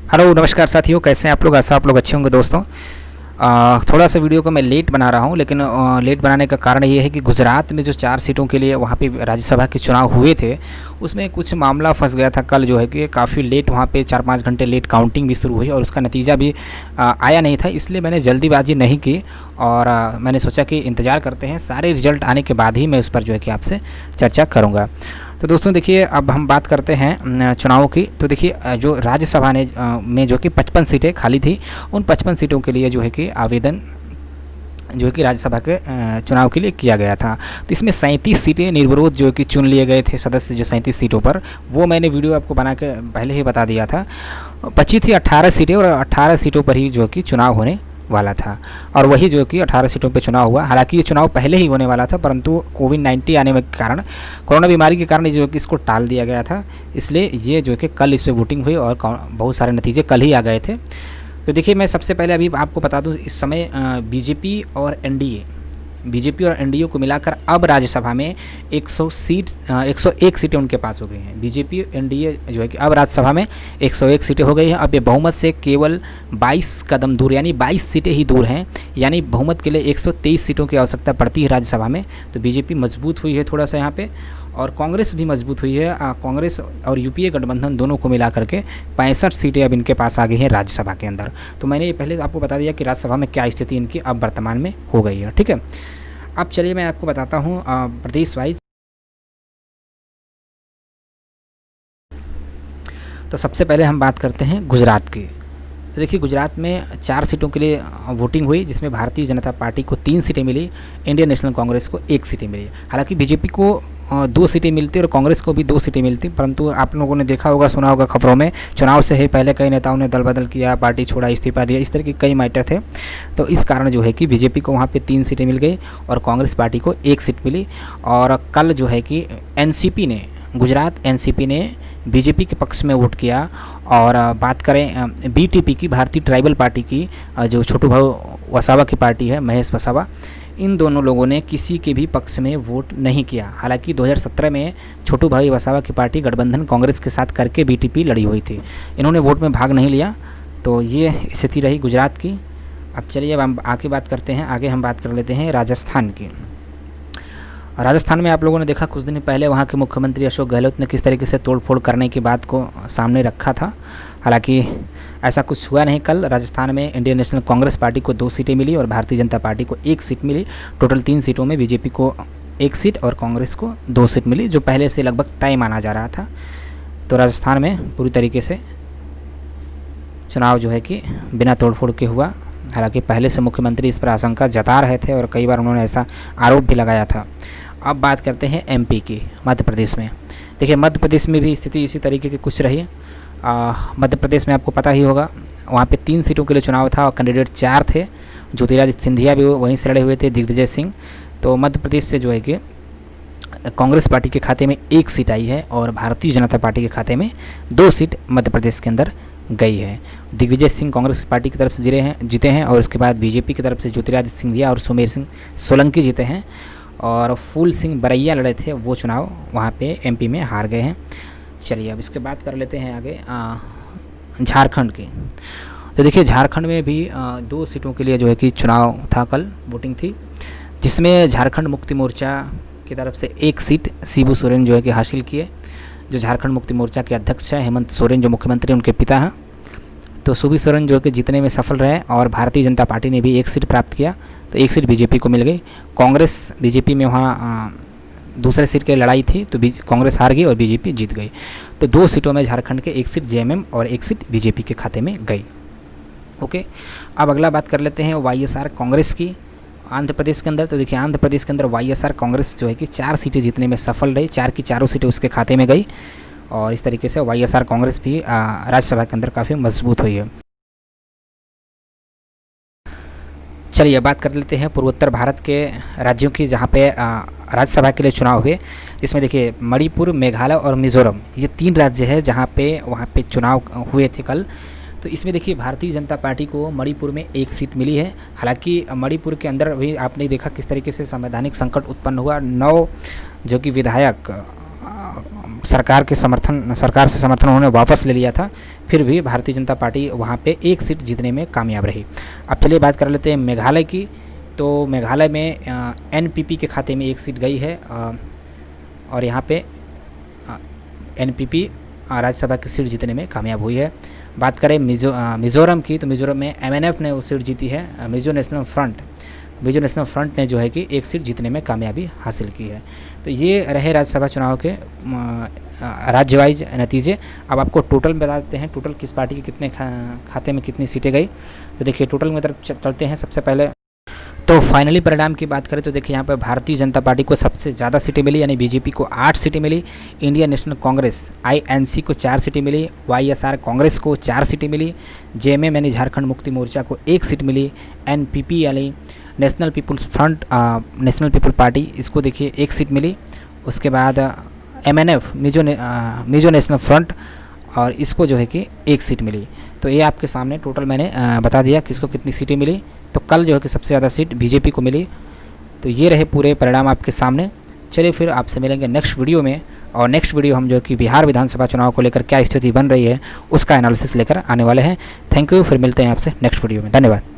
Hello नमस्कार साथियों, कैसे हैं आप लोग। ऐसा आप लोग अच्छे होंगे दोस्तों। थोड़ा सा वीडियो को मैं लेट बना रहा हूं, लेकिन लेट बनाने का कारण ये है कि गुजरात में जो 4 सीटों के लिए वहां पे राज्यसभा के चुनाव हुए थे, उसमें कुछ मामला फंस गया था। कल जो है कि काफ़ी लेट वहां पे 4-5 घंटे लेट काउंटिंग भी शुरू हुई और उसका नतीजा भी आया नहीं था। इसलिए मैंने जल्दीबाजी नहीं की और मैंने सोचा कि इंतज़ार करते हैं, सारे रिजल्ट आने के बाद ही मैं उस पर जो है कि आपसे चर्चा करूँगा। तो दोस्तों देखिए, अब हम बात करते हैं चुनावों की। तो देखिए, जो राज्यसभा ने में जो कि 55 सीटें खाली थी, उन 55 सीटों के लिए जो है कि आवेदन जो है कि राज्यसभा के चुनाव के लिए किया गया था। तो इसमें 37 सीटें निर्विरोध जो कि चुन लिए गए थे सदस्य। जो 37 सीटों पर, वो मैंने वीडियो आपको बना के पहले ही बता दिया था। बची थी 18 सीटें और 18 सीटों पर ही जो कि चुनाव होने वाला था और वही जो कि 18 सीटों पे चुनाव हुआ। हालांकि ये चुनाव पहले ही होने वाला था, परंतु कोविड-19 आने के कारण, कोरोना बीमारी के कारण जो कि इसको टाल दिया गया था। इसलिए ये जो कि कल इस पर वोटिंग हुई और बहुत सारे नतीजे कल ही आ गए थे। तो देखिए, मैं सबसे पहले अभी आपको बता दूं, इस समय बीजेपी और एनडीए को मिलाकर अब राज्यसभा में 101 सीटें उनके पास हो गई हैं। बीजेपी एनडीए जो है कि अब राज्यसभा में 101 सीटें हो गई हैं। अब ये बहुमत से केवल 22 कदम दूर, यानी 22 सीटें ही दूर हैं। यानी बहुमत के लिए 123 सीटों की आवश्यकता पड़ती है राज्यसभा में। तो बीजेपी मजबूत हुई है थोड़ा सा यहाँ पे, और कांग्रेस भी मजबूत हुई है। कांग्रेस और यूपीए गठबंधन दोनों को मिला करके 65 सीटें अब इनके पास आ गई हैं राज्यसभा के अंदर। तो मैंने ये पहले आपको बता दिया कि राज्यसभा में क्या स्थिति इनकी अब वर्तमान में हो गई है। ठीक है, अब चलिए मैं आपको बताता हूँ प्रदेश वाइज। तो सबसे पहले हम बात करते हैं गुजरात की। तो देखिए, गुजरात में 4 सीटों के लिए वोटिंग हुई, जिसमें भारतीय जनता पार्टी को 3 सीटें मिली, इंडियन नेशनल कांग्रेस को 1 सीटें मिली। हालांकि बीजेपी को 2 सीटें मिलती और कांग्रेस को भी 2 सीटें मिलती, परंतु आप लोगों ने देखा होगा, सुना होगा खबरों में, चुनाव से ही पहले कई नेताओं ने दल बदल किया, पार्टी छोड़ा, इस्तीफा दिया, इस तरह के कई मैटर थे। तो इस कारण जो है कि बीजेपी को वहाँ पर 3 सीटें मिल गई और कांग्रेस पार्टी को 1 सीट मिली। और कल जो है कि गुजरात एनसीपी ने बीजेपी के पक्ष में वोट किया। और बात करें बीटीपी की, भारतीय ट्राइबल पार्टी की, जो छोटू भाऊ वसावा की पार्टी है, महेश वसावा, इन दोनों लोगों ने किसी के भी पक्ष में वोट नहीं किया। हालांकि 2017 में छोटू भाई वसावा की पार्टी गठबंधन कांग्रेस के साथ करके बीटीपी लड़ी हुई थी, इन्होंने वोट में भाग नहीं लिया। तो ये स्थिति रही गुजरात की। अब चलिए, अब हम आगे हम बात कर लेते हैं राजस्थान की। राजस्थान में आप लोगों ने देखा कुछ दिन पहले वहाँ के मुख्यमंत्री अशोक गहलोत ने किस तरीके से तोड़फोड़ करने की बात को सामने रखा था। हालांकि ऐसा कुछ हुआ नहीं। कल राजस्थान में इंडियन नेशनल कांग्रेस पार्टी को 2 सीटें मिली और भारतीय जनता पार्टी को 1 सीट मिली। टोटल 3 सीटों में बीजेपी को 1 सीट और कांग्रेस को 2 सीट मिली, जो पहले से लगभग तय माना जा रहा था। तो राजस्थान में पूरी तरीके से चुनाव जो है कि बिना तोड़फोड़ के हुआ। हालांकि पहले से मुख्यमंत्री इस पर आशंका जता रहे थे और कई बार उन्होंने ऐसा आरोप भी लगाया था। अब बात करते हैं एमपी की, मध्य प्रदेश में। देखिए, मध्य प्रदेश में भी स्थिति इसी तरीके की कुछ रही। मध्य प्रदेश में आपको पता ही होगा, वहाँ पे 3 सीटों के लिए चुनाव था और कैंडिडेट 4 थे। ज्योतिरादित्य सिंधिया भी वहीं से लड़े हुए थे, दिग्विजय सिंह। तो मध्य प्रदेश से जो है कि कांग्रेस पार्टी के खाते में 1 सीट आई है और भारतीय जनता पार्टी के खाते में 2 सीट मध्य प्रदेश के अंदर गई है। दिग्विजय सिंह कांग्रेस पार्टी की तरफ से जीते हैं और उसके बाद बीजेपी की तरफ से ज्योतिरादित्य सिंधिया और सुमेर सिंह सोलंकी जीते हैं। और फूल सिंह बरैया लड़े थे, वो चुनाव वहाँ पे एमपी में हार गए हैं। चलिए, अब इसके बात कर लेते हैं आगे झारखंड की। तो देखिए, झारखंड में भी 2 सीटों के लिए जो है कि चुनाव था, कल वोटिंग थी, जिसमें झारखंड मुक्ति मोर्चा की तरफ से 1 सीट शिबू सोरेन जो है कि हासिल किए। जो झारखंड मुक्ति मोर्चा के अध्यक्ष हैं हेमंत सोरेन, जो मुख्यमंत्री उनके पिता हैं। तो शिबू सोरेन जो कि जीतने में सफल रहे और भारतीय जनता पार्टी ने भी 1 सीट प्राप्त किया। तो 1 सीट बीजेपी को मिल गई। कांग्रेस बीजेपी में वहाँ दूसरे सीट की लड़ाई थी, तो कांग्रेस हार गई और बीजेपी जीत गई। तो 2 सीटों में झारखंड के 1 सीट जेएमएम और 1 सीट बीजेपी के खाते में गई। ओके, अब अगला बात कर लेते हैं वाईएसआर कांग्रेस की, आंध्र प्रदेश के अंदर। तो देखिए, आंध्र प्रदेश के अंदर वाईएसआर कांग्रेस जो है कि 4 सीटें जीतने में सफल रही, 4 की चारों सीटें उसके खाते में गई। और इस तरीके से वाईएसआर कांग्रेस भी राज्यसभा के अंदर काफ़ी मजबूत हुई है। चलिए, बात कर लेते हैं पूर्वोत्तर भारत के राज्यों की, जहाँ पे राज्यसभा के लिए चुनाव हुए। इसमें देखिए, मणिपुर, मेघालय और मिजोरम, ये 3 राज्य है जहाँ पे वहाँ पे चुनाव हुए थे कल। तो इसमें देखिए, भारतीय जनता पार्टी को मणिपुर में 1 सीट मिली है। हालांकि मणिपुर के अंदर भी आपने देखा किस तरीके से संवैधानिक संकट उत्पन्न हुआ। 9 जो कि विधायक सरकार से समर्थन उन्होंने वापस ले लिया था, फिर भी भारतीय जनता पार्टी वहाँ पे एक सीट जीतने में कामयाब रही। अब चलिए बात कर लेते हैं मेघालय की। तो मेघालय में एनपीपी के खाते में एक सीट गई है और यहाँ पे एनपीपी राज्यसभा की सीट जीतने में कामयाब हुई है। बात करें मिज़ोरम की, तो मिज़ोरम में एमएनएफ ने वो सीट जीती है, मिज़ो नेशनल फ्रंट ने जो है कि एक सीट जीतने में कामयाबी हासिल की है। तो ये रहे राज्यसभा चुनाव के राज्य-वाइज नतीजे। अब आपको टोटल बता देते हैं, टोटल किस पार्टी के कितने खाते में कितनी सीटें गई। तो देखिए टोटल में तरफ चलते हैं। सबसे पहले तो फाइनली परिणाम की बात करें तो देखिए यहाँ पर भारतीय जनता पार्टी को सबसे ज़्यादा सीटें मिली, यानी बीजेपी को 8 सीटें मिली, इंडियन नेशनल कांग्रेस आईएनसी को 4 सीटें मिली, वाईएसआर कांग्रेस को 4 सीटें मिली, जेएमएम यानी झारखंड मुक्ति मोर्चा को 1 सीट मिली, एनपीपी यानी नेशनल पीपल पार्टी, इसको देखिए 1 सीट मिली। उसके बाद एमएनएफ मिजो नेशनल फ्रंट, और इसको जो है कि 1 सीट मिली। तो ये आपके सामने टोटल मैंने बता दिया किसको कितनी सीटें मिली। तो कल जो है कि सबसे ज़्यादा सीट बीजेपी को मिली। तो ये रहे पूरे परिणाम आपके सामने। चलिए फिर आपसे मिलेंगे नेक्स्ट वीडियो में, और नेक्स्ट वीडियो हम जो कि बिहार विधानसभा चुनाव को लेकर क्या स्थिति बन रही है उसका एनालिसिस लेकर आने वाले हैं। थैंक यू, फिर मिलते हैं आपसे नेक्स्ट वीडियो में। धन्यवाद।